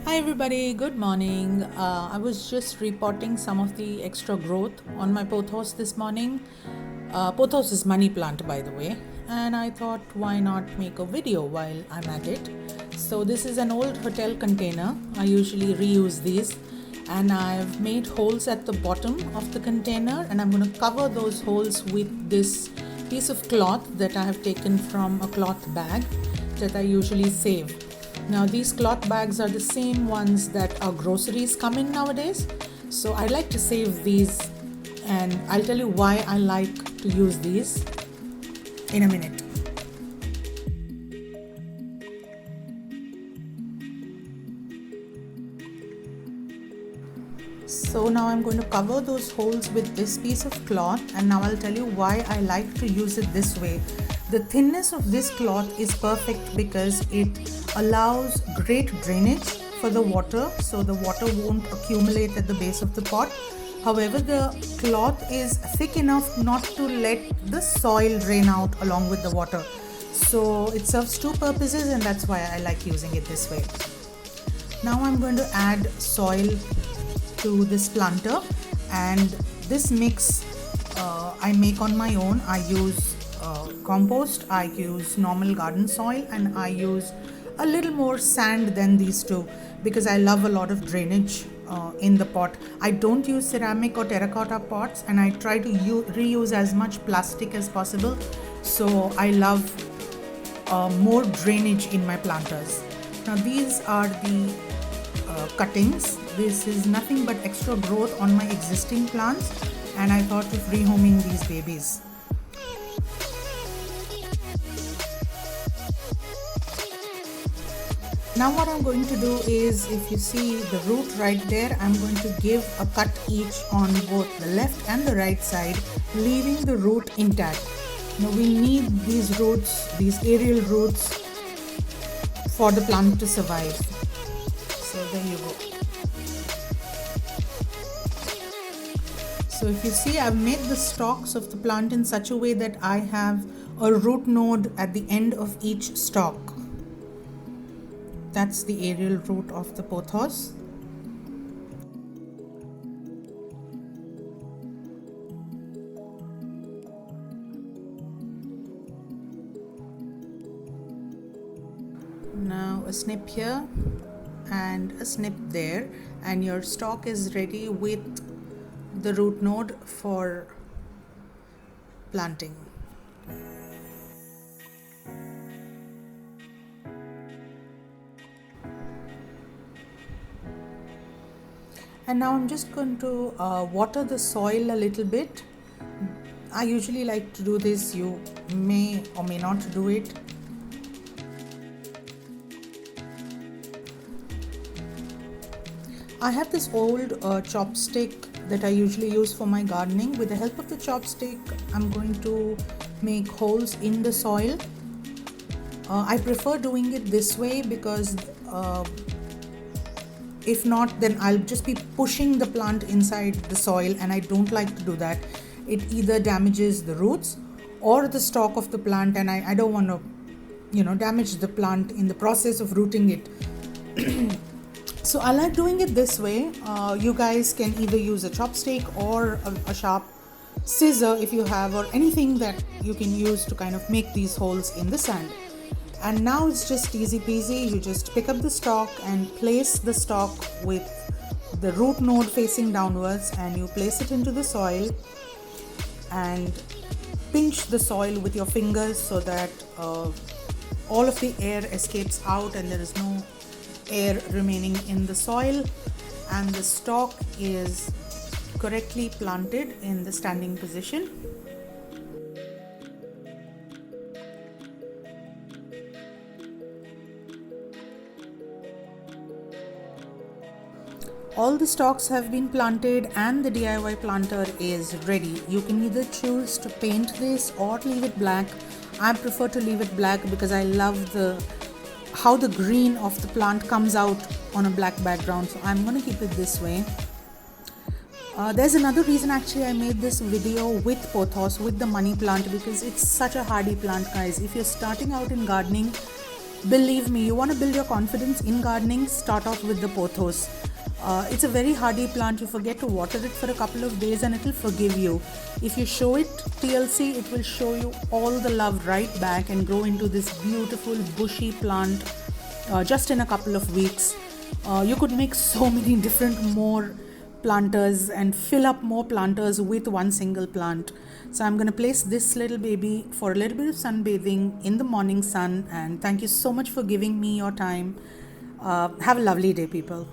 Hi everybody, good morning. I was just repotting some of the extra growth on my pothos this morning. Pothos is money plant, by the way, and I thought why not make a video while I'm at it. So this is an old hotel container. I usually reuse these, and I've made holes at the bottom of the container, and I'm going to cover those holes with this piece of cloth that I have taken from a cloth bag that I usually save. Now these cloth bags are the same ones that our groceries come in nowadays. So I like to save these, and I'll tell you why I like to use these in a minute. So now I'm going to cover those holes with this piece of cloth, and now I'll tell you why I like to use it this way. The thinness of this cloth is perfect because it allows great drainage for the water, so the water won't accumulate at the base of the pot. However, the cloth is thick enough not to let the soil drain out along with the water. So it serves two purposes, and that's why I like using it this way. Now I'm going to add soil to this planter, and this mix I make on my own. I use compost, I use normal garden soil, and I use a little more sand than these two because I love a lot of drainage in the pot. I don't use ceramic or terracotta pots, and I try to reuse as much plastic as possible, so I love more drainage in my planters. Now these are the cuttings. This is nothing but extra growth on my existing plants, and I thought of rehoming these babies. Now what I'm going to do is, if you see the root right there, I'm going to give a cut each on both the left and the right side, leaving the root intact. Now we need these roots, these aerial roots, for the plant to survive. So there you go. So if you see, I've made the stalks of the plant in such a way that I have a root node at the end of each stalk. That's the aerial root of the pothos. Now a snip here and a snip there, and your stalk is ready with the root node for planting. And now I'm just going to water the soil a little bit. I usually like to do this. You may or may not do it. I have this old chopstick that I usually use for my gardening. With the help of the chopstick, I'm going to make holes in the soil. I prefer doing it this way because if not, then I'll just be pushing the plant inside the soil, and I don't like to do that. It either damages the roots or the stalk of the plant, and I don't want to damage the plant in the process of rooting it. So I like doing it this way. You guys can either use a chopstick or a sharp scissor if you have, or anything that you can use to kind of make these holes in the sand. And now it's just easy peasy. You just pick up the stalk and place the stalk with the root node facing downwards, and you place it into the soil and pinch the soil with your fingers so that all of the air escapes out and there is no air remaining in the soil, and the stalk is correctly planted in the standing position. All the stalks have been planted and the DIY planter is ready. You can either choose to paint this or leave it black. I prefer to leave it black because I love how the green of the plant comes out on a black background, so I'm going to keep it this way. There's another reason actually I made this video with pothos, with the money plant, because it's such a hardy plant, guys. If you're starting out in gardening, Believe me, you want to build your confidence in gardening, start off with the pothos. It's a very hardy plant. You forget to water it for a couple of days and it will forgive you. If you show it TLC, it will show you all the love right back and grow into this beautiful bushy plant just in a couple of weeks. You could make so many different more planters and fill up more planters with one single plant. So I'm going to place this little baby for a little bit of sunbathing in the morning sun. And thank you so much for giving me your time. Have a lovely day, people.